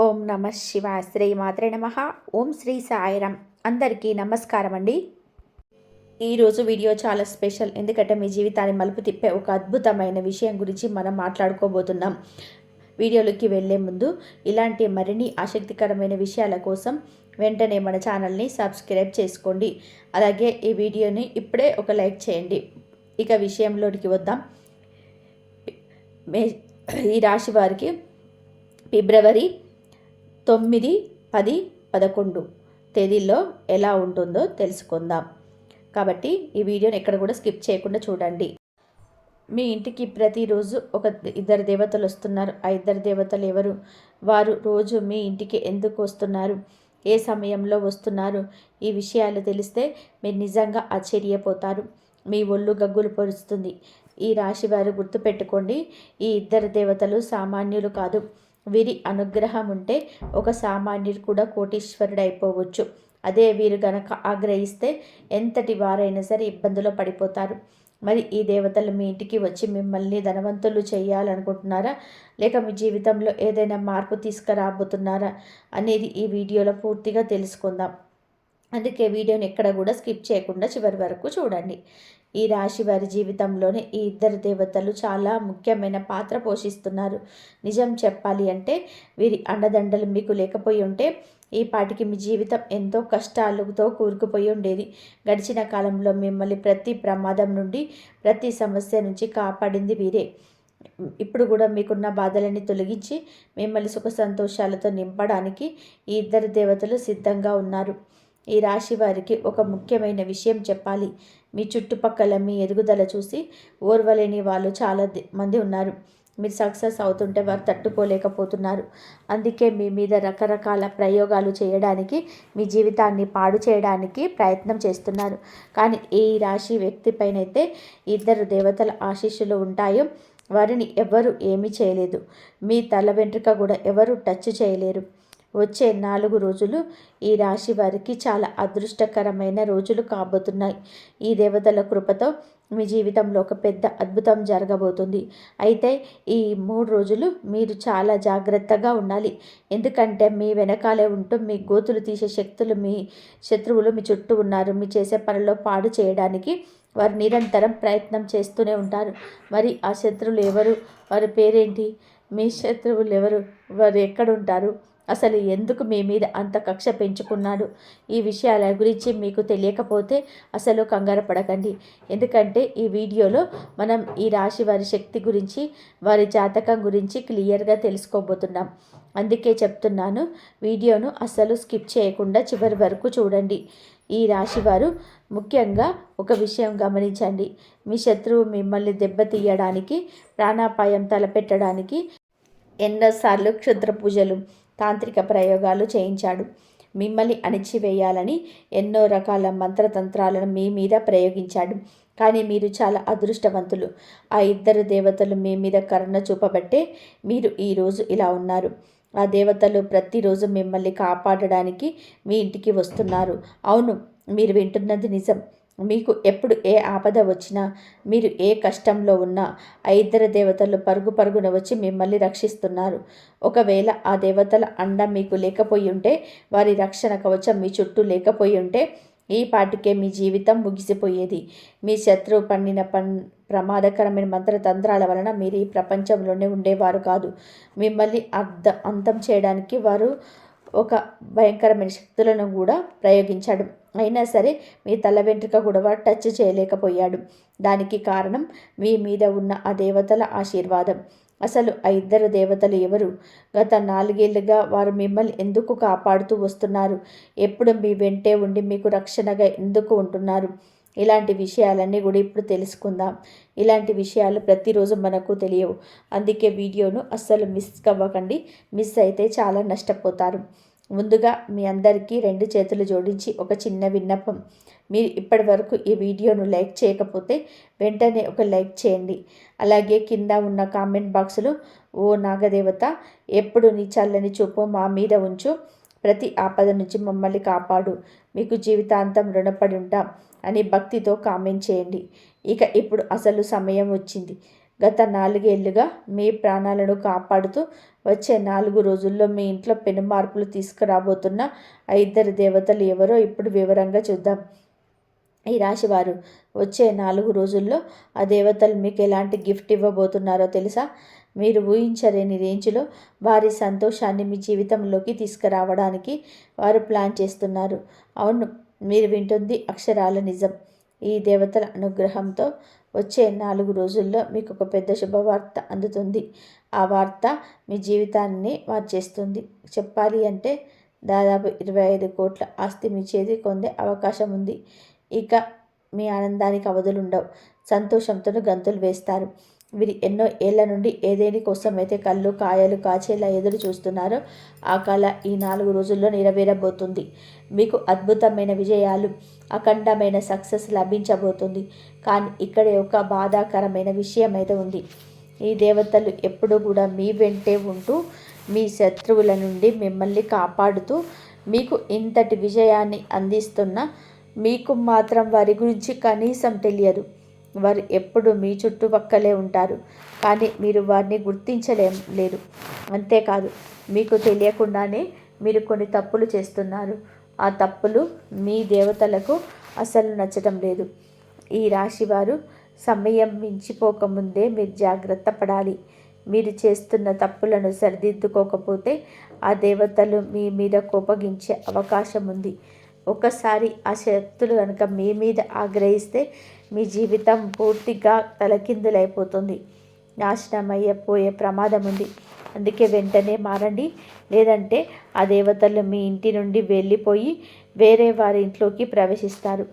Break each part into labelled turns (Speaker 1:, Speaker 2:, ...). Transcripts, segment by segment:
Speaker 1: ఓం నమ శివాయ. శ్రీ మాత్రే నమ. ఓం శ్రీ సాయిరామ్. అందరికీ నమస్కారం అండి. ఈరోజు వీడియో చాలా స్పెషల్. ఎందుకంటే మీ జీవితాన్ని మలుపు తిప్పే ఒక అద్భుతమైన విషయం గురించి మనం మాట్లాడుకోబోతున్నాం. వీడియోలోకి వెళ్ళే ముందు ఇలాంటి మరిన్ని ఆసక్తికరమైన విషయాల కోసం వెంటనే మన ఛానల్ని సబ్స్క్రైబ్ చేసుకోండి. అలాగే ఈ వీడియోని ఇప్పుడే ఒక లైక్ చేయండి. ఇక విషయంలోకి వద్దాం. ఈ రాశి వారికి ఫిబ్రవరి 9, 10, 11 తేదీల్లో ఎలా ఉంటుందో తెలుసుకుందాం. కాబట్టి ఈ వీడియోని ఎక్కడ కూడా స్కిప్ చేయకుండా చూడండి. మీ ఇంటికి ప్రతిరోజు ఇద్దరు దేవతలు వస్తున్నారు. ఆ ఇద్దరు దేవతలు ఎవరు? వారు రోజు మీ ఇంటికి ఎందుకు వస్తున్నారు? ఏ సమయంలో వస్తున్నారు? ఈ విషయాలు తెలిస్తే మీరు నిజంగా ఆశ్చర్యపోతారు. మీ ఒళ్ళు గగ్గులు పొరుస్తుంది. ఈ రాశి వారు గుర్తుపెట్టుకోండి, ఈ ఇద్దరు దేవతలు సామాన్యులు కాదు. వీరి అనుగ్రహం ఉంటే ఒక సామాన్యుడు కూడా కోటీశ్వరుడు అయిపోవచ్చు. అదే వీరు గనక ఆగ్రహిస్తే ఎంతటి వారైనా సరే ఇబ్బందులో పడిపోతారు. మరి ఈ దేవతలు మీ ఇంటికి వచ్చి మిమ్మల్ని ధనవంతులు చేయాలనుకుంటున్నారా, లేక మీ జీవితంలో ఏదైనా మార్పు తీసుకురాబోతున్నారా అనేది ఈ వీడియోలో పూర్తిగా తెలుసుకుందాం. అందుకే వీడియోని ఎక్కడ కూడా స్కిప్ చేయకుండా చివరి వరకు చూడండి. ఈ రాశి వారి జీవితంలోనే ఈ ఇద్దరు దేవతలు చాలా ముఖ్యమైన పాత్ర పోషిస్తున్నారు. నిజం చెప్పాలి అంటే వీరి అండదండలు మీకు లేకపోయి ఉంటే ఈ పాటికి మీ జీవితం ఎంతో కష్టాలతో కూరుకుపోయి ఉండేది. గడిచిన కాలంలో మిమ్మల్ని ప్రతి ప్రమాదం నుండి, ప్రతి సమస్య నుంచి కాపాడింది వీరే. ఇప్పుడు కూడా మీకున్న బాధలని తొలగించి మిమ్మల్ని సుఖ సంతోషాలతో నింపడానికి ఈ ఇద్దరు దేవతలు సిద్ధంగా ఉన్నారు. ఈ రాశి వారికి ఒక ముఖ్యమైన విషయం చెప్పాలి. మీ చుట్టుపక్కల మీ ఎదుగుదల చూసి ఓర్వలేని వాళ్ళు చాలా మంది ఉన్నారు. మీరు సక్సెస్ అవుతుంటే వారు తట్టుకోలేకపోతున్నారు. అందుకే మీ మీద రకరకాల ప్రయోగాలు చేయడానికి, మీ జీవితాన్ని పాడు చేయడానికి ప్రయత్నం చేస్తున్నారు. కానీ ఈ రాశి వ్యక్తి పైనైతే ఇద్దరు దేవతల ఆశీస్సులు ఉంటాయో వారిని ఎవరు ఏమీ చేయలేదు. మీ తల వెంట్రుక కూడా ఎవరు టచ్ చేయలేరు. వచ్చే 4 రోజులు ఈ రాశి వారికి చాలా అదృష్టకరమైన రోజులు కాబోతున్నాయి. ఈ దేవతల కృపతో మీ జీవితంలో ఒక పెద్ద అద్భుతం జరగబోతుంది. అయితే ఈ 3 రోజులు మీరు చాలా జాగ్రత్తగా ఉండాలి. ఎందుకంటే మీ వెనకాలే ఉంటూ మీ గోతులు తీసే శత్రువులు మీ చుట్టూ ఉన్నారు. మీ చేసే పనిలో పాడు చేయడానికి వారు నిరంతరం ప్రయత్నం చేస్తూనే ఉంటారు. మరి ఆ శత్రువులు ఎవరు? వారి పేరేంటి? మీ శత్రువులు ఎవరు? వారు ఎక్కడుంటారు? అసలు ఎందుకు మీ మీద అంత కక్ష పెంచుకున్నాడు? ఈ విషయాల గురించి మీకు తెలియకపోతే అసలు కంగారు పడకండి. ఎందుకంటే ఈ వీడియోలో మనం ఈ రాశి వారి శక్తి గురించి, వారి జాతకం గురించి క్లియర్గా తెలుసుకోబోతున్నాం. అందుకే చెప్తున్నాను, వీడియోను అసలు స్కిప్ చేయకుండా చివరి వరకు చూడండి. ఈ రాశివారు ముఖ్యంగా ఒక విషయం గమనించండి. మీ శత్రువు మిమ్మల్ని దెబ్బతీయడానికి, ప్రాణాపాయం తలపెట్టడానికి ఎన్నోసార్లు క్షుద్ర పూజలు, తాంత్రిక ప్రయోగాలు చేయించాడు. మిమ్మల్ని అణిచివేయాలని ఎన్నో రకాల మంత్రతంత్రాలను మీ మీద ప్రయోగించాడు. కానీ మీరు చాలా అదృష్టవంతులు. ఆ ఇద్దరు దేవతలు మీ మీద కరుణ చూపబట్టే మీరు ఈరోజు ఇలా ఉన్నారు. ఆ దేవతలు ప్రతిరోజు మిమ్మల్ని కాపాడడానికి మీ ఇంటికి వస్తున్నారు. అవును, మీరు వింటున్నది నిజం. మీకు ఎప్పుడు ఏ ఆపద వచ్చినా, మీరు ఏ కష్టంలో ఉన్నా ఆ ఇద్దరు దేవతలు పరుగున వచ్చి మిమ్మల్ని రక్షిస్తున్నారు. ఒకవేళ ఆ దేవతల అండ మీకు లేకపోయి ఉంటే, వారి రక్షణ కవచం మీ చుట్టూ లేకపోయి ఉంటే ఈ పాటికే మీ జీవితం ముగిసిపోయేది. మీ శత్రువు పండిన ప్రమాదకరమైన మంత్రతంత్రాల వలన మీరు ఈ ప్రపంచంలోనే ఉండేవారు కాదు. మిమ్మల్ని అంతం చేయడానికి వారు ఒక భయంకరమైన శక్తులను కూడా ప్రయోగించాడు. అయినా సరే మీ తల వెంట్రుక కూడా వాడు టచ్ చేయలేకపోయాడు. దానికి కారణం మీ మీద ఉన్న ఆ దేవతల ఆశీర్వాదం. అసలు ఆ ఇద్దరు దేవతలు ఎవరు? గత 4 ఏళ్లుగా వారు మిమ్మల్ని ఎందుకు కాపాడుతూ వస్తున్నారు? ఎప్పుడు మీ వెంటే ఉండి మీకు రక్షణగా ఎందుకు ఉంటున్నారు? ఇలాంటి విషయాలన్నీ కూడా ఇప్పుడు తెలుసుకుందాం. ఇలాంటి విషయాలు ప్రతిరోజు మనకు తెలియవు. అందుకే వీడియోను అస్సలు మిస్ అవ్వకండి. మిస్ అయితే చాలా నష్టపోతారు. ముందుగా మీ అందరికీ 2 చేతులు జోడించి ఒక చిన్న విన్నపం. మీరు ఇప్పటి వరకు ఈ వీడియోను లైక్ చేయకపోతే వెంటనే ఒక లైక్ చేయండి. అలాగే కింద ఉన్న కామెంట్ బాక్స్లో ఓ నాగదేవత, ఎప్పుడు నీ చల్లని చూపు మా మీద ఉంచు, ప్రతి ఆపద నుంచి మమ్మల్ని కాపాడు, మీకు జీవితాంతం రుణపడి ఉంటాం అని భక్తితో కామెంట్ చేయండి. ఇక ఇప్పుడు అసలు సమయం వచ్చింది. గత 4 ఏళ్లుగా మీ ప్రాణాలను కాపాడుతూ వచ్చే 4 రోజుల్లో మీ ఇంట్లో పెను మార్పులు తీసుకురాబోతున్న ఆ ఇద్దరు దేవతలు ఎవరో ఇప్పుడు వివరంగా చూద్దాం. ఈ రాశివారు వచ్చే 4 రోజుల్లో ఆ దేవతలు మీకు ఎలాంటి గిఫ్ట్ ఇవ్వబోతున్నారో తెలుసా? మీరు ఊహించలేని రేంజ్లో వారి సంతోషాన్ని మీ జీవితంలోకి తీసుకురావడానికి వారు ప్లాన్ చేస్తున్నారు. అవును, మీరు వింటుంది అక్షరాల నిజం. ఈ దేవతల అనుగ్రహంతో వచ్చే 4 రోజుల్లో మీకు ఒక పెద్ద శుభవార్త అందుతుంది. ఆ వార్త మీ జీవితాన్ని మార్చేస్తుంది. చెప్పాలి అంటే దాదాపు 25 కోట్ల ఆస్తి మీ చేతికి పొందే అవకాశం ఉంది. ఇక మీ ఆనందానికి అవధులుండవు. సంతోషంతో గంతులు వేస్తారు. వీరు ఎన్నో ఏళ్ల నుండి ఏదేని కోసమైతే కళ్ళు కాయలు కాచేలా ఎదురు చూస్తున్నారో ఆ కళ ఈ 4 రోజుల్లో నెరవేరబోతుంది. మీకు అద్భుతమైన విజయాలు, అఖండమైన సక్సెస్ లభించబోతుంది. కానీ ఇక్కడే ఒక బాధాకరమైన విషయం అయితే ఉంది. ఈ దేవతలు ఎప్పుడూ కూడా మీ వెంటే ఉంటూ మీ శత్రువుల నుండి మిమ్మల్ని కాపాడుతూ మీకు ఇంతటి విజయాన్ని అందిస్తున్న మీకు మాత్రం వారి గురించి కనీసం తెలియదు. వారు ఎప్పుడు మీ చుట్టుపక్కలే ఉంటారు, కానీ మీరు వారిని లేదు. అంతేకాదు, మీకు తెలియకుండానే మీరు కొన్ని తప్పులు చేస్తున్నారు. ఆ తప్పులు మీ దేవతలకు అసలు నచ్చటం లేదు. ఈ రాశివారు సమయం మించిపోకముందే మీరు జాగ్రత్త పడాలి. మీరు చేస్తున్న తప్పులను సరిదిద్దుకోకపోతే ఆ దేవతలు మీ మీద కోపగించే అవకాశం ఉంది. ఒకసారి ఆ శక్తులు కనుక మీ మీద ఆగ్రహిస్తే మీ జీవితం పూర్తిగా తలకిందులైపోతుంది. నాశనమయ్యపోయే ప్రమాదం ఉంది. అందుకే వెంటనే మారండి. లేదంటే ఆ దేవతలు మీ ఇంటి నుండి వెళ్ళిపోయి వేరే వారి ఇంట్లోకి ప్రవేశిస్తారు.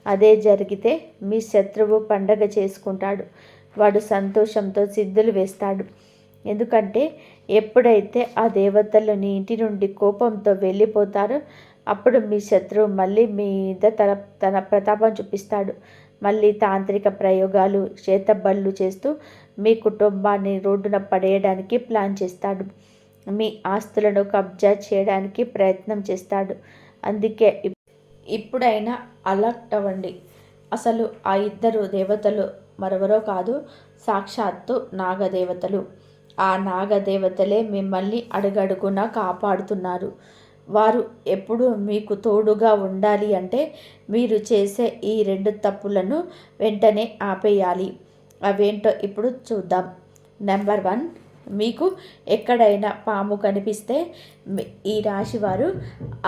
Speaker 1: అదే జరిగితే మీ శత్రువు పండగ చేసుకుంటాడు. వాడు సంతోషంతో సిద్ధులు వేస్తాడు. ఎందుకంటే ఎప్పుడైతే ఆ దేవతలు నీ ఇంటి నుండి కోపంతో వెళ్ళిపోతారో అప్పుడు మీ శత్రువు మళ్ళీ మీద తన ప్రతాపం చూపిస్తాడు. మళ్ళీ తాంత్రిక ప్రయోగాలు, చేతబళ్ళు చేస్తూ మీ కుటుంబాన్ని రోడ్డున పడేయడానికి ప్లాన్ చేస్తాడు. మీ ఆస్తులను కబ్జా చేయడానికి ప్రయత్నం చేస్తాడు. అందుకే ఇప్పుడైనా అలర్ట్ అవ్వండి. అసలు ఆ ఇద్దరు దేవతలు మరెవరో కాదు, సాక్షాత్తు నాగదేవతలు. ఆ నాగదేవతలే మిమ్మల్ని అడుగడుగునా కాపాడుతున్నారు. వారు ఎప్పుడు మీకు తోడుగా ఉండాలి అంటే మీరు చేసే ఈ 2 తప్పులను వెంటనే ఆపేయాలి. అవేంటో ఇప్పుడు చూద్దాం. నెంబర్ 1, మీకు ఎక్కడైనా పాము కనిపిస్తే ఈ రాశివారు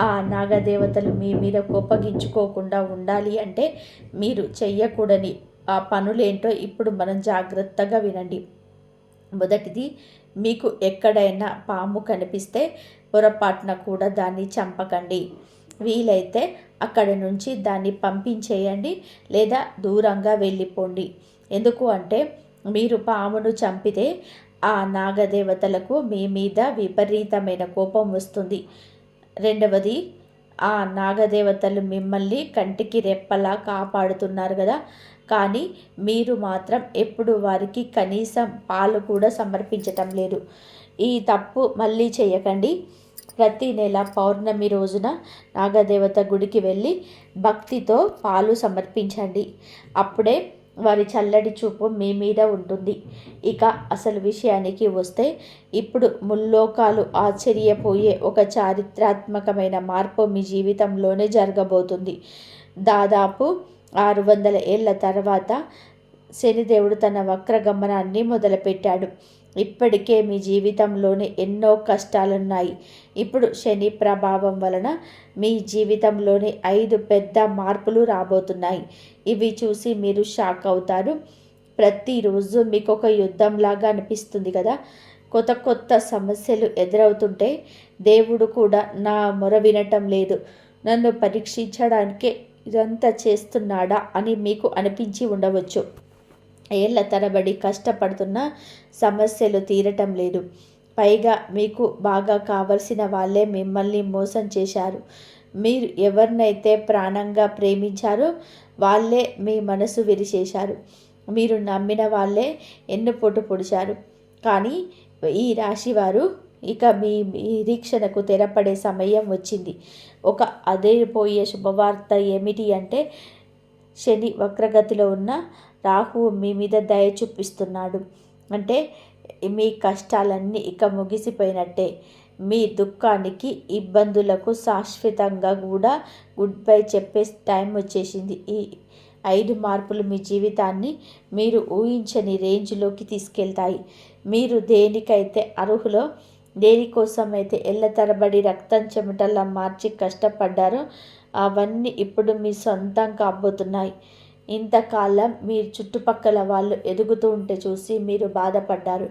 Speaker 1: ఆ నాగదేవతలు మీ మీద కోపగించుకోకుండా ఉండాలి అంటే మీరు చెయ్యకూడని ఆ పనులేంటో ఇప్పుడు మనం జాగ్రత్తగా వినండి. మొదటిది, మీకు ఎక్కడైనా పాము కనిపిస్తే పొరపాటున కూడా దాన్ని చంపకండి. వీలైతే అక్కడి నుంచి దాన్ని పంపించేయండి లేదా దూరంగా వెళ్ళిపోండి. ఎందుకు అంటే మీరు పామును చంపితే ఆ నాగదేవతలకు మీ మీద విపరీతమైన కోపం వస్తుంది. రెండవది, ఆ నాగదేవతలు మిమ్మల్ని కంటికి రెప్పలా కాపాడుతున్నారు కదా, కానీ మీరు మాత్రం ఎప్పుడు వారికి కనీసం పాలు కూడా సమర్పించటం లేదు. ఈ తప్పు మళ్ళీ చేయకండి. ప్రతి నెల పౌర్ణమి రోజున నాగదేవత గుడికి వెళ్ళి భక్తితో పాలు సమర్పించండి. అప్పుడే వారి చల్లటి చూపు మీ మీద ఉంటుంది. ఇక అసలు విషయానికి వస్తే ఇప్పుడు ముల్లోకాలు ఆశ్చర్యపోయే ఒక చారిత్రాత్మకమైన మార్పు మీ జీవితంలోనే జరగబోతుంది. దాదాపు 600 ఏళ్ల తర్వాత శనిదేవుడు తన వక్రగమనాన్ని మొదలుపెట్టాడు. ఇప్పటికే మీ జీవితంలోనే ఎన్నో కష్టాలున్నాయి. ఇప్పుడు శని ప్రభావం వలన మీ జీవితంలోనే 5 పెద్ద మార్పులు రాబోతున్నాయి. ఇవి చూసి మీరు షాక్ అవుతారు. ప్రతిరోజు మీకు ఒక యుద్ధంలాగా అనిపిస్తుంది కదా. కొత్త కొత్త సమస్యలు ఎదురవుతుంటే దేవుడు కూడా నా మొర వినటం లేదు, నన్ను పరీక్షించడానికే ఇదంతా చేస్తున్నాడా అని మీకు అనిపించి ఉండవచ్చు. ఏళ్ల తరబడి కష్టపడుతున్న సమస్యలు తీరటం లేదు. పైగా మీకు బాగా కావలసిన వాళ్ళే మిమ్మల్ని మోసం చేశారు. మీరు ఎవరినైతే ప్రాణంగా ప్రేమించారో వాళ్ళే మీ మనసు విరిచేశారు. మీరు నమ్మిన వాళ్ళే ఎన్నుపోటు పొడిచారు. కానీ ఈ రాశివారు ఇక మీ నిరీక్షణకు తెరపడే సమయం వచ్చింది. ఒక అదిరిపోయే శుభవార్త ఏమిటి అంటే శని వక్రగతిలో ఉన్న రాహువు మీ మీద దయ చూపిస్తున్నాడు. అంటే మీ కష్టాలన్నీ ఇక ముగిసిపోయినట్టే. మీ దుఃఖానికి, ఇబ్బందులకు శాశ్వతంగా కూడా గుడ్ బై చెప్పే టైం వచ్చేసింది. ఈ 5 మార్పులు మీ జీవితాన్ని మీరు ఊహించని రేంజ్లోకి తీసుకెళ్తాయి. మీరు దేనికైతే అర్హులో, దేనికోసమైతే ఏళ్ల తరబడి రక్తం చెమటలా మార్చి కష్టపడ్డారో అవన్నీ ఇప్పుడు మీ సొంతం కాబోతున్నాయి. ఇంతకాలం మీ చుట్టుపక్కల వాళ్ళు ఎదుగుతూ ఉంటే చూసి మీరు బాధపడ్డారు.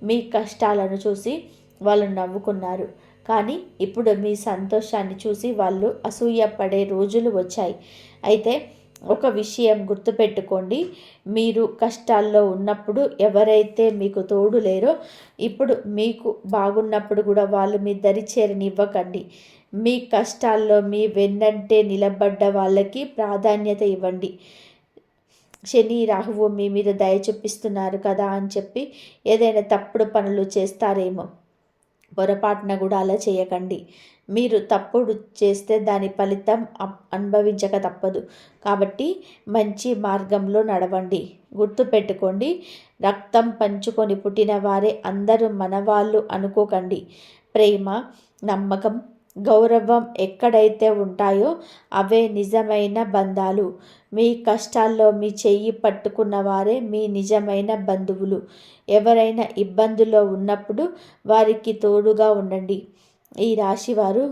Speaker 1: మీ కష్టాలను చూసి వాళ్ళు నవ్వుకున్నారు. కానీ ఇప్పుడు మీ సంతోషాన్ని చూసి వాళ్ళు అసూయపడే రోజులు వచ్చాయి. అయితే ఒక విషయం గుర్తుపెట్టుకోండి, మీరు కష్టాల్లో ఉన్నప్పుడు ఎవరైతే మీకు తోడు లేరో ఇప్పుడు మీకు బాగున్నప్పుడు కూడా వాళ్ళు మీ దరి చేరనివ్వకండి. మీ కష్టాల్లో మీ వెన్నంటే నిలబడ్డ వాళ్ళకి ప్రాధాన్యత ఇవ్వండి. శని రాహువు మీ మీద దయ చూపిస్తున్నారు కదా అని చెప్పి ఏదైనా తప్పుడు పనులు చేస్తారేమో, పొరపాటున కూడా అలా చేయకండి. మీరు తప్పుడు చేస్తే దాని ఫలితం అనుభవించక తప్పదు. కాబట్టి మంచి మార్గంలో నడవండి. గుర్తుపెట్టుకోండి, రక్తం పంచుకొని పుట్టిన వారే అందరూ మనవాళ్ళు అనుకోకండి. ప్రేమ, నమ్మకం, గౌరవం ఎక్కడైతే ఉంటాయో అవే నిజమైన బంధాలు. మీ కష్టాల్లో మీ చెయ్యి పట్టుకున్న వారే మీ నిజమైన బంధువులు. ఎవరైనా ఇబ్బందుల్లో ఉన్నప్పుడు వారికి తోడుగా ఉండండి. ఈ రాశివారు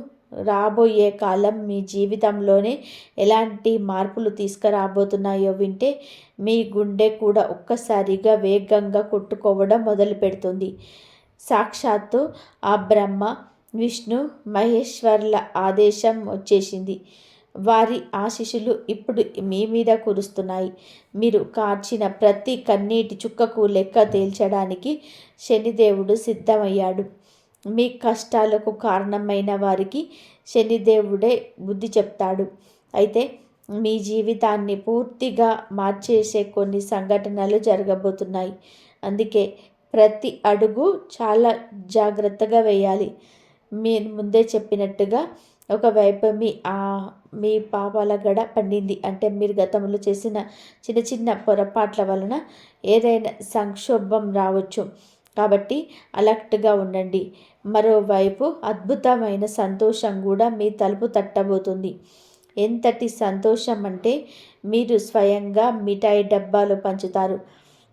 Speaker 1: రాబోయే కాలం మీ జీవితంలోనే ఎలాంటి మార్పులు తీసుకురాబోతున్నాయో వింటే మీ గుండె కూడా ఒక్కసారిగా వేగంగా కొట్టుకోవడం మొదలు పెడుతుంది. సాక్షాత్తు ఆ బ్రహ్మ, విష్ణు, మహేశ్వర్ల ఆదేశం వచ్చేసింది. వారి ఆశీస్సులు ఇప్పుడు మీ మీద కురుస్తున్నాయి. మీరు కార్చిన ప్రతి కన్నీటి చుక్కకు లెక్క తేల్చడానికి శనిదేవుడు సిద్ధమయ్యాడు. మీ కష్టాలకు కారణమైన వారికి శనిదేవుడే బుద్ధి చెప్తాడు. అయితే మీ జీవితాన్ని పూర్తిగా మార్చేసే కొన్ని సంఘటనలు జరగబోతున్నాయి. అందుకే ప్రతి అడుగు చాలా జాగ్రత్తగా వేయాలి. మీరు ముందే చెప్పినట్టుగా ఒకవైపు మీ పాపాల గడ పండింది అంటే మీరు గతంలో చేసిన చిన్న చిన్న పొరపాట్ల వలన ఏదైనా సంక్షోభం రావచ్చు. కాబట్టి అలర్ట్గా ఉండండి. మరోవైపు అద్భుతమైన సంతోషం కూడా మీ తలుపు తట్టబోతుంది. ఎంతటి సంతోషం అంటే మీరు స్వయంగా మిఠాయి డబ్బాలు పంచుతారు.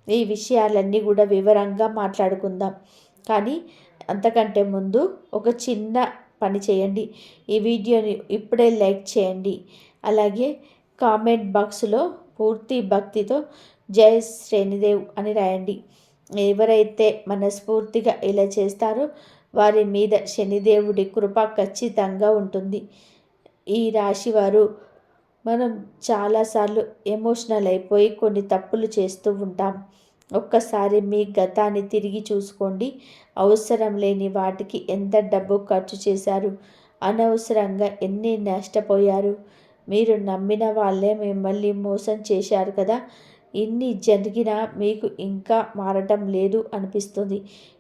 Speaker 1: ఈ విషయాలన్నీ కూడా వివరంగా మాట్లాడుకుందాం. కానీ అంతకంటే ముందు ఒక చిన్న పని చేయండి. ఈ వీడియోని ఇప్పుడే లైక్ చేయండి. అలాగే కామెంట్ బాక్స్లో పూర్తి భక్తితో జై శ్రీనిదేవ్ అని రాయండి. ఎవరైతే మనస్ఫూర్తిగా ఇలా చేస్తారో వారి మీద శనిదేవుడి కృప ఖచ్చితంగా ఉంటుంది. ఈ రాశివారు మనం చాలాసార్లు ఎమోషనల్ అయిపోయి కొన్ని తప్పులు చేస్తూ ఉంటాం. ఒక్కసారి మీ గతాన్ని తిరిగి చూసుకోండి. అవసరం లేని వాటికి ఎంత డబ్బు ఖర్చు చేశారు, అనవసరంగా ఎన్ని నష్టపోయారు. మీరు నమ్మిన వాళ్ళే మిమ్మల్ని మోసం చేశారు కదా. ఇన్ని జరిగినా మీకు ఇంకా మారటం లేదు అనిపిస్తుంది.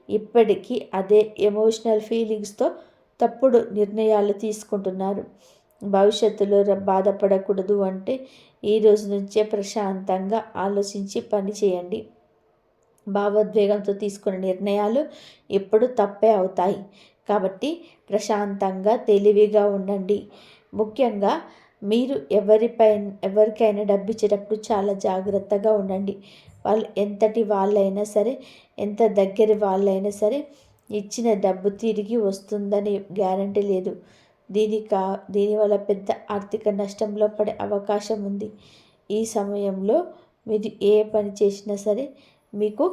Speaker 1: ఇప్పటికీ అదే ఎమోషనల్ ఫీలింగ్స్తో తప్పుడు నిర్ణయాలు తీసుకుంటున్నారు. భవిష్యత్తులో బాధపడకూడదు అంటే ఈ రోజు నుంచే ప్రశాంతంగా ఆలోచించి పని చేయండి. భావోద్వేగంతో తీసుకున్న నిర్ణయాలు ఎప్పుడు తప్పే అవుతాయి. కాబట్టి ప్రశాంతంగా తెలివిగా ఉండండి. ముఖ్యంగా మీరు ఎవరికైనా డబ్బు ఇచ్చేటప్పుడు చాలా జాగ్రత్తగా ఉండండి. వాళ్ళు ఎంతటి వాళ్ళైనా సరే, ఎంత దగ్గర వాళ్ళైనా సరే ఇచ్చిన డబ్బు తిరిగి వస్తుందని గ్యారంటీ లేదు. దీనివల్ల పెద్ద ఆర్థిక నష్టంలో పడే అవకాశం ఉంది. ఈ సమయంలో మీరు ఏ పని చేసినా సరే మీకు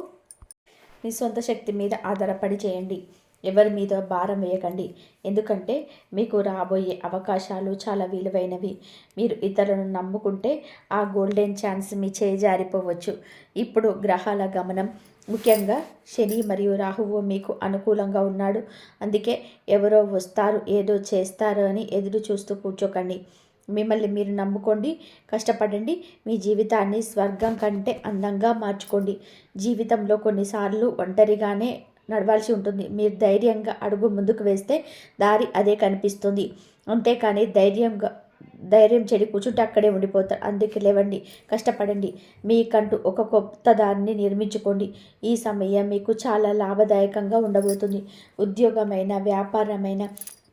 Speaker 1: మీ సొంత శక్తి మీద ఆధారపడి చేయండి. ఎవరి మీద భారం వేయకండి. ఎందుకంటే మీకు రాబోయే అవకాశాలు చాలా విలువైనవి. మీరు ఇతరులను నమ్ముకుంటే ఆ గోల్డెన్ ఛాన్స్ మీ చేయి జారిపోవచ్చు. ఇప్పుడు గ్రహాల గమనం, ముఖ్యంగా శని మరియు రాహువు మీకు అనుకూలంగా ఉన్నాడు. అందుకే ఎవరో వస్తారు, ఏదో చేస్తారు అని ఎదురు చూస్తూ కూర్చోకండి. మిమ్మల్ని మీరు నమ్ముకోండి, కష్టపడండి. మీ జీవితాన్ని స్వర్గం కంటే అందంగా మార్చుకోండి. జీవితంలో కొన్నిసార్లు ఒంటరిగానే నడవాల్సి ఉంటుంది. మీరు ధైర్యంగా అడుగు ముందుకు వేస్తే దారి అదే కనిపిస్తుంది. అంతేకాని ధైర్యంగా ధైర్యం చెడి కూర్చుంటే అక్కడే ఉండిపోతారు. అందుకే లేవండి, కష్టపడండి, మీకంటూ ఒక కొత్త దాన్ని నిర్మించుకోండి. ఈ సమయం మీకు చాలా లాభదాయకంగా ఉండబోతుంది. ఉద్యోగమైన, వ్యాపారమైన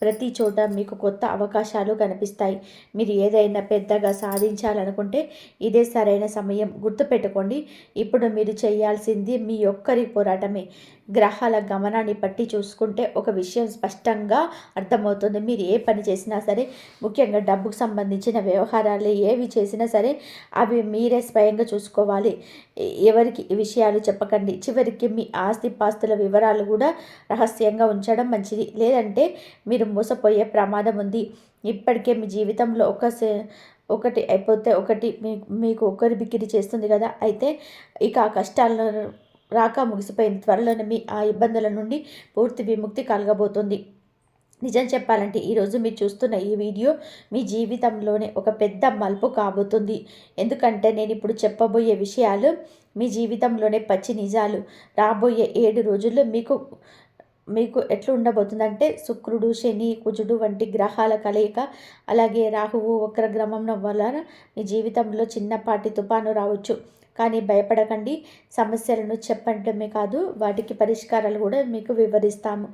Speaker 1: ప్రతి చోట మీకు కొత్త అవకాశాలు కనిపిస్తాయి. మీరు ఏదైనా పెద్దగా సాధించాలనుకుంటే ఇదే సరైన సమయం. గుర్తుపెట్టుకోండి, ఇప్పుడు మీరు చేయాల్సింది మీ ఒక్కరి పోరాటమే. గ్రహాల గమనాన్ని బట్టి చూసుకుంటే ఒక విషయం స్పష్టంగా అర్థమవుతుంది. మీరు ఏ పని చేసినా సరే, ముఖ్యంగా డబ్బుకు సంబంధించిన వ్యవహారాలు ఏవి చేసినా సరే అవి మీరే స్వయంగా చూసుకోవాలి. ఎవరికి ఈ విషయాలు చెప్పకండి. చివరికి మీ ఆస్తిపాస్తుల వివరాలు కూడా రహస్యంగా ఉంచడం మంచిది. లేదంటే మీరు మోసపోయే ప్రమాదం ఉంది. ఇప్పటికే మీ జీవితంలో ఒకటి అయిపోతే ఒకటి మీకు ఒకరి బిక్కిరి చేస్తుంది కదా. అయితే ఇక ఆ కష్టాలను రాక ముగిసిపోయింది. త్వరలోనే మీ ఆ ఇబ్బందుల నుండి పూర్తి విముక్తి కలగబోతుంది. నిజం చెప్పాలంటే ఈరోజు మీరు చూస్తున్న ఈ వీడియో మీ జీవితంలోనే ఒక పెద్ద మలుపు కాబోతుంది. ఎందుకంటే నేను ఇప్పుడు చెప్పబోయే విషయాలు మీ జీవితంలోనే పచ్చి నిజాలు. రాబోయే 7 రోజుల్లో మీకు ఎట్లా ఉండబోతుందంటే శుక్రుడు, శని, కుజుడు వంటి గ్రహాల కలయిక, అలాగే రాహువు వక్రగ్రమం వలన మీ జీవితంలో చిన్నపాటి తుఫాను రావచ్చు. కానీ భయపడకండి. సమస్యలను చెప్పడమే కాదు, వాటికి పరిష్కారాలు కూడా మీకు వివరిస్తాము.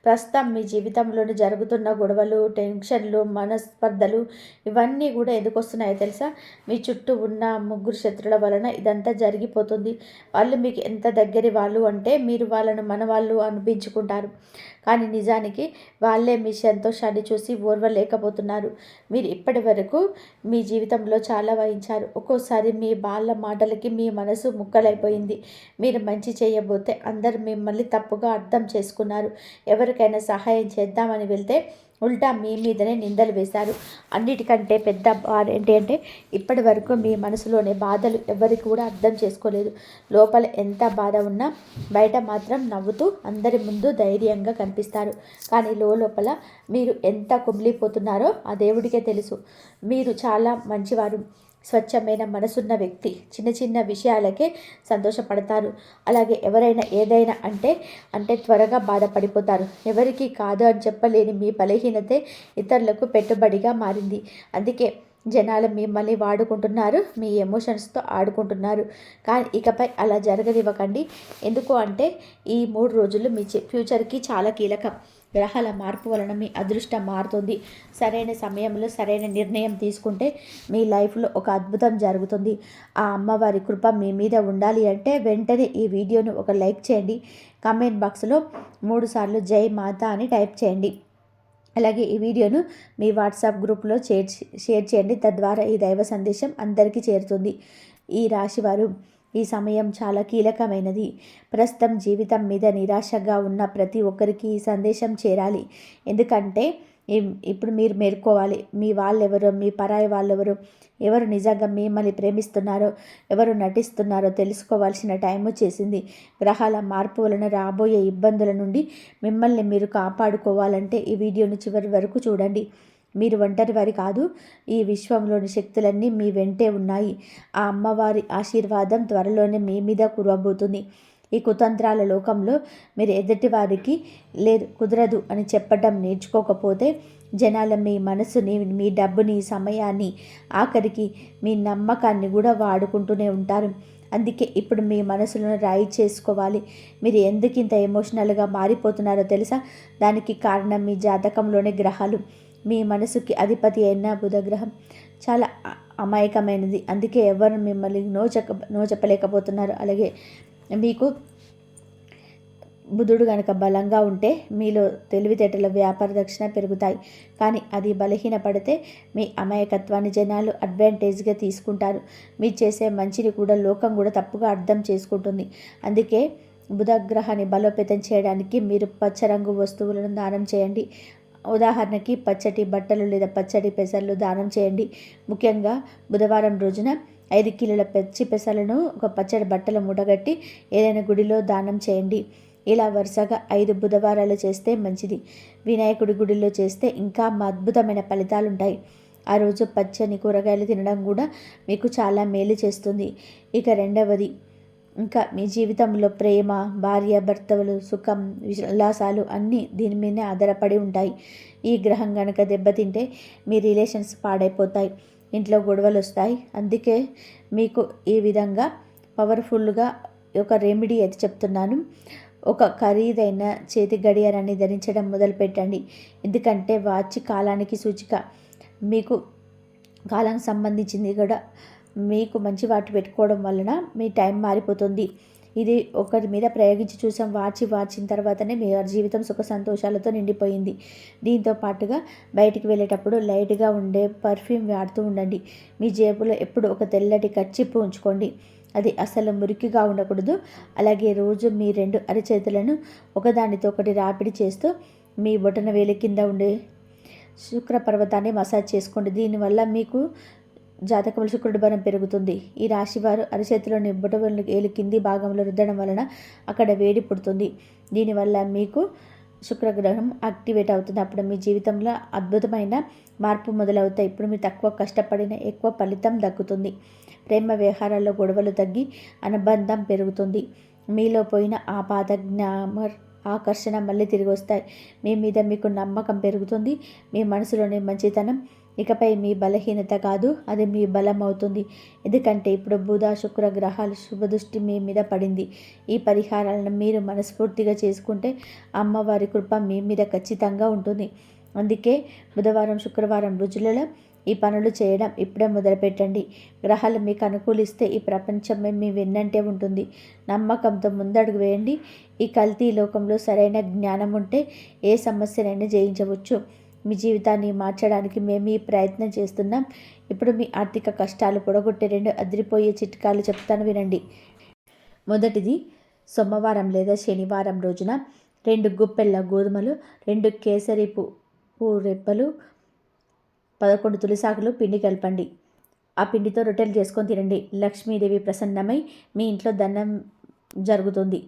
Speaker 1: ప్రస్తుతం మీ జీవితంలోని జరుగుతున్న గొడవలు, టెన్షన్లు, మనస్పర్ధలు ఇవన్నీ కూడా ఎందుకు వస్తున్నాయో తెలుసా? మీ చుట్టూ ఉన్న 3 శత్రుల వలన ఇదంతా జరిగిపోతుంది. వాళ్ళు మీకు ఎంత దగ్గరి వాళ్ళు అంటే మీరు వాళ్ళను మన వాళ్ళు అనిపించుకుంటారు. కానీ నిజానికి వాళ్ళే మీ సంతోషాన్ని చూసి ఓర్వలేకపోతున్నారు. మీరు ఇప్పటి వరకు మీ జీవితంలో చాలా వహించారు. ఒక్కోసారి మీ వాళ్ళ మాటలకి మీ మనసు ముక్కలైపోయింది. మీరు మంచి చేయబోతే అందరు మిమ్మల్ని తప్పుగా అర్థం చేసుకున్నారు. ఎవరికైనా సహాయం చేద్దామని వెళ్తే ఉల్టా మీ మీదనే నిందలు వేశారు. అన్నిటికంటే పెద్ద బాధ ఏంటి అంటే ఇప్పటి వరకు మీ మనసులోని బాధలు ఎవరికి కూడా అర్థం చేసుకోలేదు. లోపల ఎంత బాధ ఉన్నా బయట మాత్రం నవ్వుతూ అందరి ముందు ధైర్యంగా కనిపిస్తారు. కానీ లోపల మీరు ఎంత కుమిలిపోతున్నారో ఆ దేవుడికే తెలుసు. మీరు చాలా మంచివారు, స్వచ్ఛమైన మనసున్న వ్యక్తి. చిన్న చిన్న విషయాలకే సంతోషపడతారు. అలాగే ఎవరైనా ఏదైనా అంటే త్వరగా బాధపడిపోతారు. ఎవరికి కాదు అని చెప్పలేని మీ బలహీనతే ఇతరులకు పెట్టుబడిగా మారింది. అందుకే జనాలు మిమ్మల్ని వాడుకుంటున్నారు, మీ ఎమోషన్స్తో ఆడుకుంటున్నారు. కానీ ఇకపై అలా జరగనివ్వకండి. ఎందుకు అంటే ఈ 3 రోజులు మీ ఫ్యూచర్కి చాలా కీలకం. గ్రహాల మార్పు వలన మీ అదృష్టం మారుతుంది. సరైన సమయంలో సరైన నిర్ణయం తీసుకుంటే మీ లైఫ్లో ఒక అద్భుతం జరుగుతుంది. ఆ అమ్మవారి కృప మీ మీద ఉండాలి అంటే వెంటనే ఈ వీడియోను ఒక లైక్ చేయండి. కామెంట్ బాక్స్లో 3 సార్లు జై మాత అని టైప్ చేయండి. అలాగే ఈ వీడియోను మీ వాట్సాప్ గ్రూప్లో షేర్ చేయండి. తద్వారా ఈ దైవ సందేశం అందరికీ చేరుతుంది. ఈ రాశివారు ఈ సమయం చాలా కీలకమైనది. ప్రస్తుతం జీవితం మీద నిరాశగా ఉన్న ప్రతి ఒక్కరికి ఈ సందేశం చేరాలి. ఎందుకంటే ఇప్పుడు మీరు మేల్కోవాలి. మీ వాళ్ళెవరో, మీ పరాయి వాళ్ళెవరో, ఎవరు నిజంగా మిమ్మల్ని ప్రేమిస్తున్నారో, ఎవరు నటిస్తున్నారో తెలుసుకోవాల్సిన టైం వచ్చేసింది. గ్రహాల మార్పు వలన రాబోయే ఇబ్బందుల నుండి మిమ్మల్ని మీరు కాపాడుకోవాలంటే ఈ వీడియోని చివరి వరకు చూడండి. మీరు ఒంటరి వారి కాదు. ఈ విశ్వంలోని శక్తులన్నీ మీ వెంటే ఉన్నాయి. ఆ అమ్మవారి ఆశీర్వాదం త్వరలోనే మీ మీద కురవబోతుంది. ఈ కుతంత్రాల లోకంలో మీరు ఎదుటి వారికి లేదు, కుదరదు అని చెప్పడం నేర్చుకోకపోతే జనాల మీ మనసుని, మీ డబ్బుని, సమయాన్ని, ఆఖరికి మీ నమ్మకాన్ని కూడా వాడుకుంటూనే ఉంటారు. అందుకే ఇప్పుడు మీ మనసులను రాయి చేసుకోవాలి. మీరు ఎందుకు ఇంత ఎమోషనల్గా మారిపోతున్నారో తెలుసా? దానికి కారణం మీ జాతకంలోని గ్రహాలు. మీ మనసుకి అధిపతి అయిన బుధగ్రహం చాలా అమాయకమైనది. అందుకే ఎవరు మిమ్మల్ని నో చెప్పలేకపోతున్నారు. అలాగే మీకు బుధుడు కనుక బలంగా ఉంటే మీలో తెలివితేటల వ్యాపార దక్షిణ పెరుగుతాయి. కానీ అది బలహీనపడితే మీ అమాయకత్వాన్ని జనాలు అడ్వాంటేజ్గా తీసుకుంటారు. మీరు చేసే మంచిని కూడా లోకం కూడా తప్పుగా అర్థం చేసుకుంటుంది. అందుకే బుధగ్రహాన్ని బలోపేతం చేయడానికి మీరు పచ్చరంగు వస్తువులను దానం చేయండి. ఉదాహరణకి పచ్చటి బట్టలు లేదా పచ్చడి పెసర్లు దానం చేయండి. ముఖ్యంగా బుధవారం రోజున 5 కిలోల పచ్చి పెసలను ఒక పచ్చడి బట్టలు మూటగట్టి ఏదైనా గుడిలో దానం చేయండి. ఇలా వరుసగా 5 బుధవారాలు చేస్తే మంచిది. వినాయకుడి గుడిలో చేస్తే ఇంకా అద్భుతమైన ఫలితాలు ఉంటాయి. ఆ రోజు పచ్చని కూరగాయలు తినడం కూడా మీకు చాలా మేలు చేస్తుంది. ఇక రెండవది, ఇంకా మీ జీవితంలో ప్రేమ, భార్య భర్తలు, సుఖం, ఉల్లాసాలు అన్నీ దీని మీదనే ఆధారపడి ఉంటాయి. ఈ గ్రహం కనుక దెబ్బతింటే మీ రిలేషన్స్ పాడైపోతాయి, ఇంట్లో గొడవలు వస్తాయి. అందుకే మీకు ఈ విధంగా పవర్ఫుల్గా ఒక రెమెడీ అయితే చెప్తున్నాను. ఒక ఖరీదైన చేతి గడియారాన్ని ధరించడం మొదలుపెట్టండి. ఎందుకంటే వాచ్ కాలానికి సూచిక. మీకు కాలానికి సంబంధించింది కూడా మీకు మంచి వాటి పెట్టుకోవడం వలన మీ టైం మారిపోతుంది. ఇది ఒకరి మీద ప్రయోగించి చూసాం. వాచిన తర్వాతనే మీ జీవితం సుఖ సంతోషాలతో నిండిపోయింది. దీంతో పాటుగా బయటికి వెళ్ళేటప్పుడు లైట్గా ఉండే పర్ఫ్యూమ్ వాడుతూ ఉండండి. మీ జేబులో ఎప్పుడు ఒక తెల్లటి కర్చీపు ఉంచుకోండి. అది అసలు మురికిగా ఉండకూడదు. అలాగే రోజు మీ 2 అరచేతులను ఒకదానితో ఒకటి రాపిడి చేస్తూ మీ బొటన వేలి కింద ఉండే శుక్ర పర్వతాన్ని మసాజ్ చేసుకోండి. దీనివల్ల మీకు జాతకంలో శుక్రుడి బలం పెరుగుతుంది. ఈ రాశివారు అరచేతిలోని బొటన వేలి కింది భాగంలో రుద్దడం వలన అక్కడ వేడి పుడుతుంది. దీనివల్ల మీకు శుక్రగ్రహం యాక్టివేట్ అవుతుంది. అప్పుడు మీ జీవితంలో అద్భుతమైన మార్పు మొదలవుతాయి. ఇప్పుడు మీరు తక్కువ కష్టపడిన ఎక్కువ ఫలితం దక్కుతుంది. ప్రేమ వ్యవహారాల్లో గొడవలు తగ్గి అనుబంధం పెరుగుతుంది. మీలో పోయిన ఆ పాత గ్లామర్, ఆకర్షణ మళ్ళీ తిరిగి వస్తాయి. మీ మీద మీకు నమ్మకం పెరుగుతుంది. మీ మనసులోని మంచితనం ఇకపై మీ బలహీనత కాదు, అది మీ బలం అవుతుంది. ఎందుకంటే ఇప్పుడు బుధ శుక్ర గ్రహాల శుభదృష్టి మీ మీద పడింది. ఈ పరిహారాలను మీరు మనస్ఫూర్తిగా చేసుకుంటే అమ్మవారి కృప మీ మీద ఖచ్చితంగా ఉంటుంది. అందుకే బుధవారం శుక్రవారం రోజులలో ఈ పనులు చేయడం ఇప్పుడే మొదలుపెట్టండి. గ్రహాలు మీకు అనుకూలిస్తే ఈ ప్రపంచమే మీ వెన్నంటే ఉంటుంది. నమ్మకంతో ముందడుగు వేయండి. ఈ కల్తీ లోకంలో సరైన జ్ఞానం ఉంటే ఏ సమస్యనైనా జయించవచ్చు. మీ జీవితాన్ని మార్చడానికి మేము ఈ ప్రయత్నం చేస్తున్నాం. ఇప్పుడు మీ ఆర్థిక కష్టాలు పొడగొట్టే 2 అదిరిపోయే చిట్కాలు చెప్తాను, వినండి. మొదటిది, సోమవారం లేదా శనివారం రోజున 2 గుప్పెళ్ళ గోధుమలు, 2 కేసరి పువ్వు రెబ్బలు, 11 తులసాకులు పిండి కలపండి. ఆ పిండితో రొట్టెలు చేసుకొని తినండి. లక్ష్మీదేవి ప్రసన్నమై మీ ఇంట్లో ధనం జరుగుతుంది.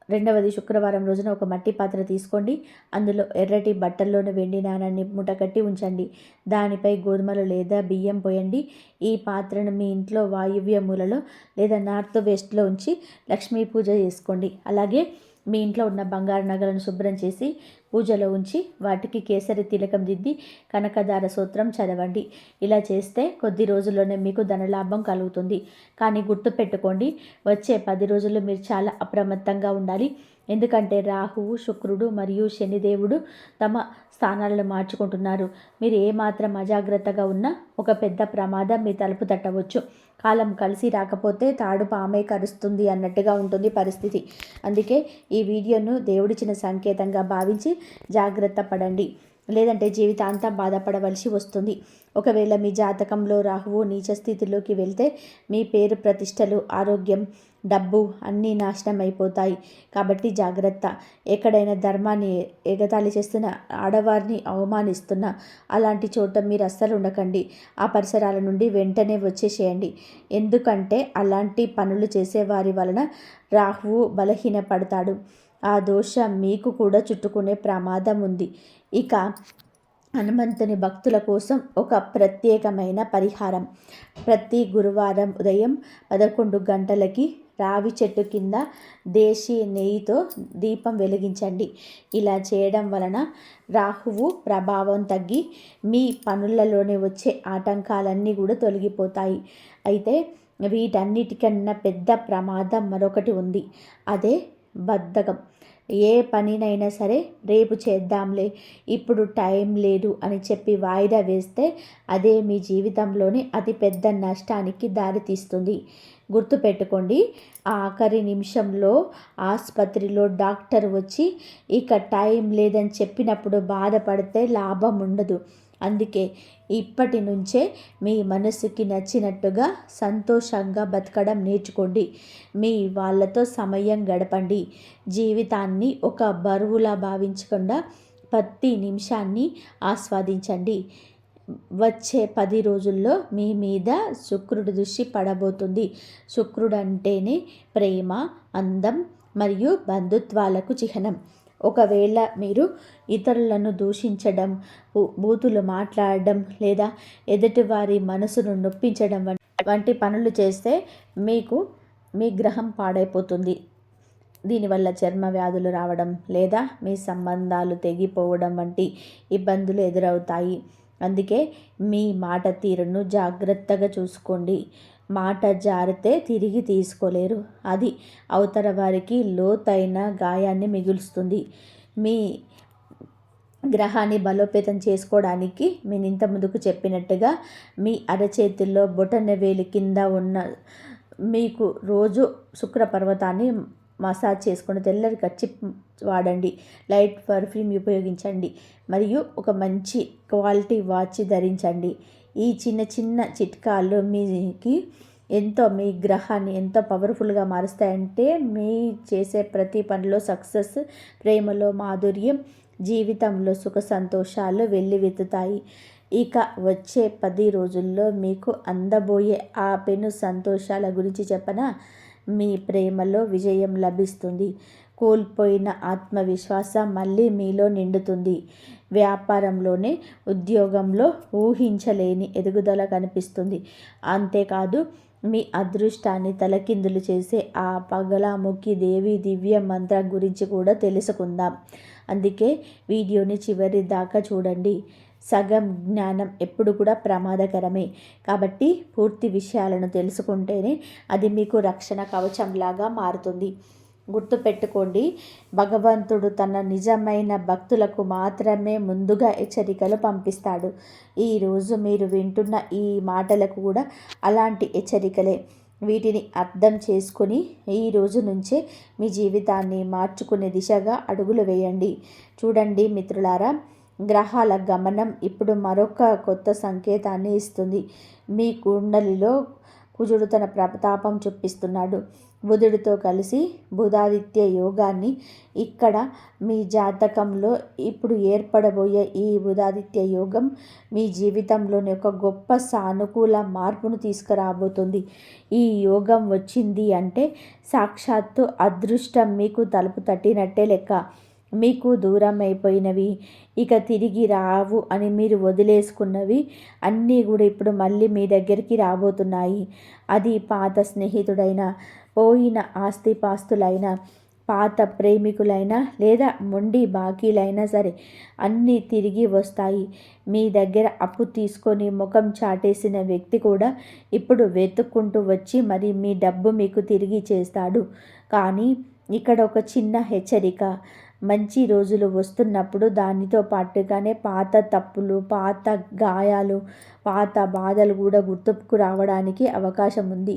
Speaker 1: రెండవది, శుక్రవారం రోజున ఒక మట్టి పాత్ర తీసుకోండి. అందులో ఎర్రటి బట్టల్లోని వెండి నాణాన్ని మూటకట్టి ఉంచండి. దానిపై గోధుమలు లేదా బియ్యం పోయండి. ఈ పాత్రను మీ ఇంట్లో వాయువ్య మూలలో లేదా నార్త్ వెస్ట్లో ఉంచి లక్ష్మీ పూజ చేసుకోండి. అలాగే మీ ఇంట్లో ఉన్న బంగారు నగలను శుభ్రం చేసి పూజలో ఉంచి వాటికి కేసరి తిలకం దిద్ది కనకదార సూత్రం చదవండి. ఇలా చేస్తే కొద్ది రోజుల్లోనే మీకు ధనలాభం కలుగుతుంది. కానీ గుర్తుపెట్టుకోండి, వచ్చే 10 రోజులు మీరు చాలా అప్రమత్తంగా ఉండాలి. ఎందుకంటే రాహువు, శుక్రుడు మరియు శనిదేవుడు తమ స్థానాలను మార్చుకుంటున్నారు. మీరు ఏమాత్రం అజాగ్రత్తగా ఉన్నా ఒక పెద్ద ప్రమాదం మీ తలుపు తట్టవచ్చు. కాలం కలిసి రాకపోతే తాడు పామై కరుస్తుంది అన్నట్టుగా ఉంటుంది పరిస్థితి. అందుకే ఈ వీడియోను దేవుడిచ్చిన సంకేతంగా భావించి జాగ్రత్త పడండి. లేదంటే జీవితాంతం బాధపడవలసి వస్తుంది. ఒకవేళ మీ జాతకంలో రాహువు నీచ స్థితిలోకి వెళ్తే మీ పేరు ప్రతిష్టలు, ఆరోగ్యం, డబ్బు అన్నీ నాశనం అయిపోతాయి. కాబట్టి జాగ్రత్త. ఎక్కడైనా ధర్మాన్ని ఎగతాళి చేస్తున్న, ఆడవారిని అవమానిస్తున్న అలాంటి చోట మీరు అస్సలు ఉండకండి. ఆ పరిసరాల నుండి వెంటనే వచ్చేసేయండి. ఎందుకంటే అలాంటి పనులు చేసేవారి వలన రాహువు బలహీనపడతాడు. ఆ దోషం మీకు కూడా చుట్టుకునే ప్రమాదం ఉంది. ఇక హనుమంతుని భక్తుల కోసం ఒక ప్రత్యేకమైన పరిహారం. ప్రతి గురువారం ఉదయం 11 గంటలకి రావి చెట్టు కింద దేశీ నెయ్యితో దీపం వెలిగించండి. ఇలా చేయడం వలన రాహువు ప్రభావం తగ్గి మీ పనులలోనే వచ్చే ఆటంకాలన్నీ కూడా తొలగిపోతాయి. అయితే వీటన్నిటికన్నా పెద్ద ప్రమాదం మరొకటి ఉంది. అదే బద్ధకం. ఏ పనినైనా సరే రేపు చేద్దాంలే, ఇప్పుడు టైం లేదు అని చెప్పి వాయిదా వేస్తే అదే మీ జీవితంలోని అతిపెద్ద నష్టానికి దారితీస్తుంది. గుర్తుపెట్టుకోండి, ఆఖరి నిమిషంలో ఆసుపత్రిలో డాక్టర్ వచ్చి ఇక టైం లేదని చెప్పినప్పుడు బాధపడితే లాభం ఉండదు. అందుకే ఇప్పటి నుంచే మీ మనసుకి నచ్చినట్టుగా సంతోషంగా బతకడం నేర్చుకోండి. మీ వాళ్ళతో సమయం గడపండి. జీవితాన్ని ఒక బరువులా భావించకుండా ప్రతి నిమిషాన్ని ఆస్వాదించండి. వచ్చే 10 రోజుల్లో మీ మీద శుక్రుడి దృష్టి పడబోతుంది. శుక్రుడు అంటేనే ప్రేమ, అందం మరియు బంధుత్వాలకు చిహ్నం. ఒకవేళ మీరు ఇతరులను దూషించడం, బూతులు మాట్లాడడం లేదా ఎదుటివారి మనసును నొప్పించడం వంటి పనులు చేస్తే మీకు మీ గ్రహం పాడైపోతుంది. దీనివల్ల చర్మ వ్యాధులు రావడం లేదా మీ సంబంధాలు తెగిపోవడం వంటి ఇబ్బందులు ఎదురవుతాయి. అందుకే మీ మాట తీరును జాగ్రత్తగా చూసుకోండి. మాట జారితే తిరిగి తీసుకోలేరు. అది అవతల వారికి లోతైన గాయాన్ని మిగులుస్తుంది. మీ గ్రహాన్ని బలోపేతం చేసుకోవడానికి నేను ఇంత ముందుకు చెప్పినట్టుగా మీ అరచేతుల్లో బొటనవేలు కింద ఉన్న మీకు రోజు శుక్ర పర్వతాన్ని మసాజ్ చేసుకుని తెల్లటి కర్చీఫ్ వాడండి. లైట్ పర్ఫ్యూమ్ ఉపయోగించండి. మరియు ఒక మంచి క్వాలిటీ వాచ్ ధరించండి. ఈ చిన్న చిన్న చిట్కాలు మీకు ఎంతో మీ గ్రహాన్ని ఎంతో పవర్ఫుల్గా మారుస్తాయంటే మీ చేసే ప్రతి పనిలో సక్సెస్, ప్రేమలో మాధుర్యం, జీవితంలో సుఖ సంతోషాలు వెల్లివెత్తుతాయి. ఇక వచ్చే 10 రోజుల్లో మీకు అందబోయే ఆ పెను సంతోషాల గురించి చెప్పనా? మీ ప్రేమలో విజయం లభిస్తుంది. కోల్పోయిన ఆత్మవిశ్వాసం మళ్ళీ మీలో నిండుతుంది. వ్యాపారంలోనే ఉద్యోగంలో ఊహించలేని ఎదుగుదల కనిపిస్తుంది. అంతేకాదు మీ అదృష్టాన్ని తలకిందులు చేసే ఆ పగలాముఖి దేవి దివ్య మంత్రం గురించి కూడా తెలుసుకుందాం. అందుకే వీడియోని చివరి దాకా చూడండి. సగం జ్ఞానం ఎప్పుడు కూడా ప్రమాదకరమే. కాబట్టి పూర్తి విషయాలను తెలుసుకుంటేనే అది మీకు రక్షణ కవచంలాగా మారుతుంది. గుర్తుపెట్టుకోండి, భగవంతుడు తన నిజమైన భక్తులకు మాత్రమే ముందుగా హెచ్చరికలు పంపిస్తాడు. ఈరోజు మీరు వింటున్న ఈ మాటలకు కూడా అలాంటి హెచ్చరికలే. వీటిని అర్థం చేసుకుని ఈ రోజు నుంచే మీ జీవితాన్ని మార్చుకునే దిశగా అడుగులు వేయండి. చూడండి మిత్రులారా, గ్రహాల గమనం ఇప్పుడు మరొక కొత్త సంకేతాన్ని ఇస్తుంది. మీ కుండలిలో కుజుడు తన ప్రతాపం చూపిస్తున్నాడు. బుధుడితో కలిసి బుధాదిత్య యోగాన్ని ఇక్కడ మీ జాతకంలో ఇప్పుడు ఏర్పడబోయే ఈ బుధాదిత్య యోగం మీ జీవితంలోని ఒక గొప్ప సానుకూల మార్పును తీసుకురాబోతుంది. ఈ యోగం వచ్చింది అంటే సాక్షాత్తు అదృష్టం మీకు తలుపు తట్టినట్టే లెక్క. మీకు దూరం అయిపోయినవి, ఇక తిరిగి రావు అని మీరు వదిలేసుకున్నవి అన్నీ కూడా ఇప్పుడు మళ్ళీ మీ దగ్గరికి రాబోతున్నాయి. అది పాత స్నేహితుడైనా, పోయిన ఆస్తిపాస్తులైనా, పాత ప్రేమికులైనా లేదా మొండి బాకీలైనా సరే అన్నీ తిరిగి వస్తాయి. మీ దగ్గర అప్పు తీసుకొని ముఖం చాటేసిన వ్యక్తి కూడా ఇప్పుడు వెతుక్కుంటూ వచ్చి మరి మీ డబ్బు మీకు తిరిగి చేస్తాడు. కానీ ఇక్కడ ఒక చిన్న హెచ్చరిక. మంచి రోజులు వస్తున్నప్పుడు దానితో పాటుగానే పాత తప్పులు, పాత గాయాలు, పాత బాధలు కూడా గుర్తుకు రావడానికి అవకాశం ఉంది.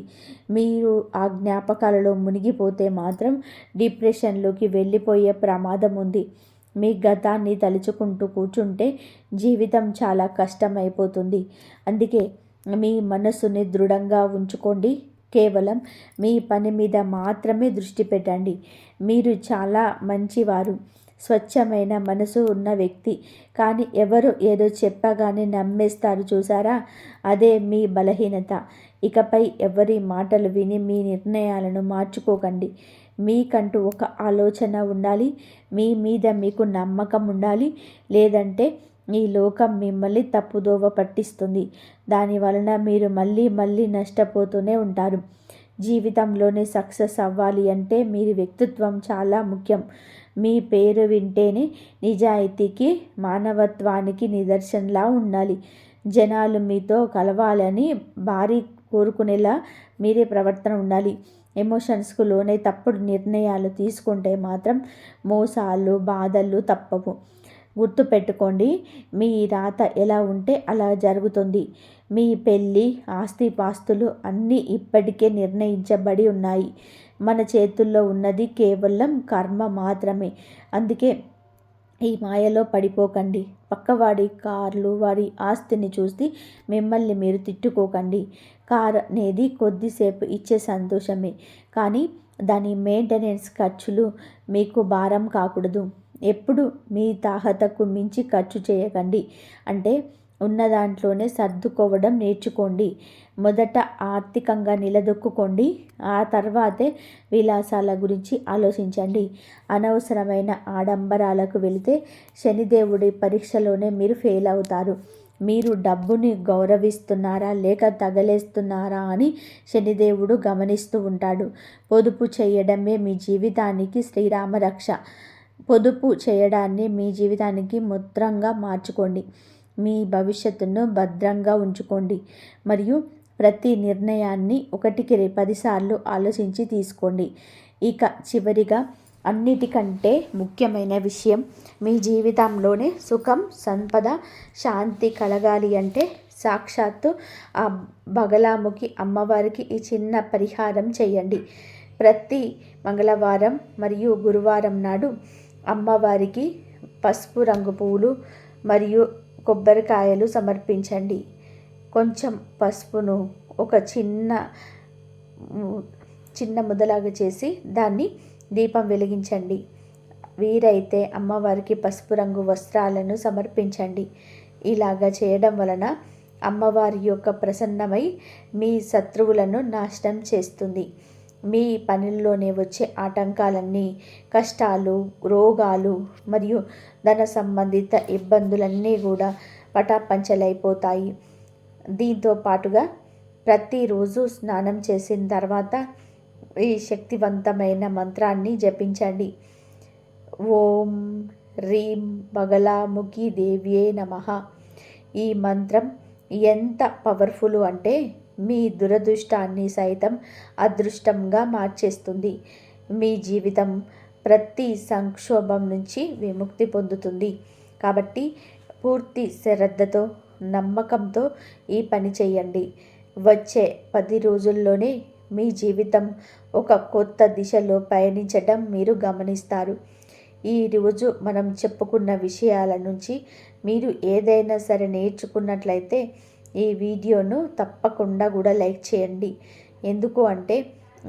Speaker 1: మీరు ఆ జ్ఞాపకాలలో మునిగిపోతే మాత్రం డిప్రెషన్లోకి వెళ్ళిపోయే ప్రమాదం ఉంది. మీ గతాన్ని తలుచుకుంటూ కూర్చుంటే జీవితం చాలా కష్టమైపోతుంది. అందుకే మీ మనసుని దృఢంగా ఉంచుకోండి. కేవలం మీ పని మీద మాత్రమే దృష్టి పెట్టండి. మీరు చాలా మంచివారు, స్వచ్ఛమైన మనసు ఉన్న వ్యక్తి. కానీ ఎవరు ఏదో చెప్పగానే నమ్మేస్తారు చూసారా, అదే మీ బలహీనత. ఇకపై ఎవరి మాటలు విని మీ నిర్ణయాలను మార్చుకోకండి. మీకంటూ ఒక ఆలోచన ఉండాలి. మీ మీద మీకు నమ్మకం ఉండాలి. లేదంటే ఈ లోకం మిమ్మల్ని తప్పుదోవ పట్టిస్తుంది. దాని వలన మీరు మళ్ళీ నష్టపోతూనే ఉంటారు. జీవితంలోనే సక్సెస్ అవ్వాలి అంటే మీ వ్యక్తిత్వం చాలా ముఖ్యం. మీ పేరు వింటేనే నిజాయితీకి, మానవత్వానికి నిదర్శనలా ఉండాలి. జనాలు మీతో కలవాలని భారీ కోరుకునేలా మీరే ప్రవర్తన ఉండాలి. ఎమోషన్స్కు లోనై తప్పుడు నిర్ణయాలు తీసుకుంటే మాత్రం మోసాలు, బాధలు తప్పవు. గుర్తుపెట్టుకోండి, మీ రాత ఎలా ఉంటే అలా జరుగుతుంది. మీ పెళ్ళి, ఆస్తిపాస్తులు అన్నీ ఇప్పటికే నిర్ణయించబడి ఉన్నాయి. మన చేతుల్లో ఉన్నది కేవలం కర్మ మాత్రమే. అందుకే ఈ మాయలో పడిపోకండి. పక్కవాడి కార్లు, వాడి ఆస్తిని చూసి మిమ్మల్ని మీరు తిట్టుకోకండి. కార్ అనేది కొద్దిసేపు ఇచ్చే సంతోషమే, కానీ దాని మెయింటెనెన్స్ ఖర్చులు మీకు భారం కాకూడదు. ఎప్పుడు మీ తాహతకు మించి ఖర్చు చేయకండి. అంటే ఉన్న దాంట్లోనే సర్దుకోవడం నేర్చుకోండి. మొదట ఆర్థికంగా నిలదొక్కుకోండి. ఆ తర్వాతే విలాసాల గురించి ఆలోచించండి. అనవసరమైన ఆడంబరాలకు వెళితే శనిదేవుడి పరీక్షలోనే మీరు ఫెయిల్ అవుతారు. మీరు డబ్బుని గౌరవిస్తున్నారా లేక తగలేస్తున్నారా అని శనిదేవుడు గమనిస్తూ ఉంటాడు. పొదుపు చేయడమే మీ జీవితానికి శ్రీరామ రక్ష. పొదుపు చేయడాన్ని మీ జీవితానికి ముద్రంగా మార్చుకోండి. మీ భవిష్యత్తును భద్రంగా ఉంచుకోండి. మరియు ప్రతి నిర్ణయాన్ని 1కి 10 సార్లు ఆలోచించి తీసుకోండి. ఇక చివరిగా అన్నిటికంటే ముఖ్యమైన విషయం, మీ జీవితంలోనే సుఖం, సంపద, శాంతి కలగాలి అంటే సాక్షాత్తు ఆ బగలాముఖి అమ్మవారికి ఈ చిన్న పరిహారం చేయండి. ప్రతి మంగళవారం మరియు గురువారం నాడు అమ్మవారికి పసుపు రంగు పువ్వులు మరియు కొబ్బరికాయలు సమర్పించండి. కొంచెం పసుపును ఒక చిన్న ముద్దలాగా చేసి దాన్ని దీపం వెలిగించండి. వీరైతే అమ్మవారికి పసుపు రంగు వస్త్రాలను సమర్పించండి. ఇలాగా చేయడం వలన అమ్మవారి యొక్క ప్రసన్నమై మీ శత్రువులను నాశనం చేస్తుంది. మీ పనుల్లోనే వచ్చే ఆటంకాలన్నీ, కష్టాలు, రోగాలు మరియు ధన సంబంధిత ఇబ్బందులన్నీ కూడా పటాపంచలైపోతాయి. దీంతో పాటుగా ప్రతిరోజు స్నానం చేసిన తర్వాత ఈ శక్తివంతమైన మంత్రాన్ని జపించండి. ఓం హ్రీం బగలాముఖి దేవ్యే నమః. ఈ మంత్రం ఎంత పవర్ఫుల్ అంటే మీ దురదృష్టాన్ని సైతం అదృష్టంగా మార్చేస్తుంది. మీ జీవితం ప్రతి సంక్షోభం నుంచి విముక్తి పొందుతుంది. కాబట్టి పూర్తి శ్రద్ధతో, నమ్మకంతో ఈ పని చేయండి. వచ్చే 10 రోజుల్లోనే మీ జీవితం ఒక కొత్త దిశలో పయనించడం మీరు గమనిస్తారు. ఈరోజు మనం చెప్పుకున్న విషయాల నుంచి మీరు ఏదైనా సరే నేర్చుకున్నట్లయితే ఈ వీడియోను తప్పకుండా కూడా లైక్ చేయండి. ఎందుకు అంటే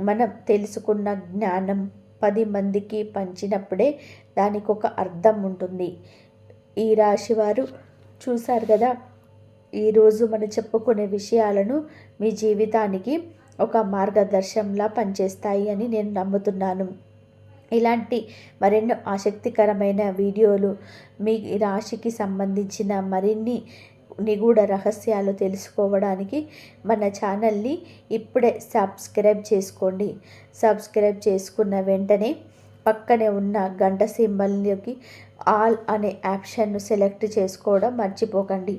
Speaker 1: మనం తెలుసుకున్న జ్ఞానం 10 మందికి పంచినప్పుడే దానికి ఒక అర్థం ఉంటుంది. ఈ రాశివారు చూశారు కదా, ఈరోజు మనం చెప్పుకునే విషయాలను మీ జీవితానికి ఒక మార్గదర్శంలా పనిచేస్తాయి అని నేను నమ్ముతున్నాను. ఇలాంటి మరెన్నో ఆసక్తికరమైన వీడియోలు, మీ రాశికి సంబంధించిన మరిన్ని నిగూఢ రహస్యాలు తెలుసుకోవడానికి మన ఛానల్ని ఇప్పుడే సబ్స్క్రైబ్ చేసుకోండి. సబ్స్క్రైబ్ చేసుకున్న వెంటనే పక్కనే ఉన్న గంట సింబల్లోకి ఆల్ అనే ఆప్షన్ను సెలెక్ట్ చేసుకోవడం మర్చిపోకండి.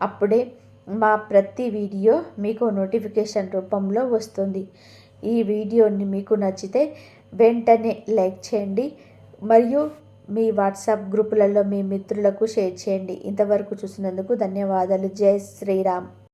Speaker 1: అప్పుడే మా ప్రతి వీడియో మీకు నోటిఫికేషన్ రూపంలో వస్తుంది. ఈ వీడియోని మీకు నచ్చితే వెంటనే లైక్ చేయండి మరియు మీ వాట్సాప్ గ్రూపులలో మీ మిత్రులకు షేర్ చేయండి. ఇంతవరకు చూసినందుకు ధన్యవాదాలు. జై శ్రీరామ్.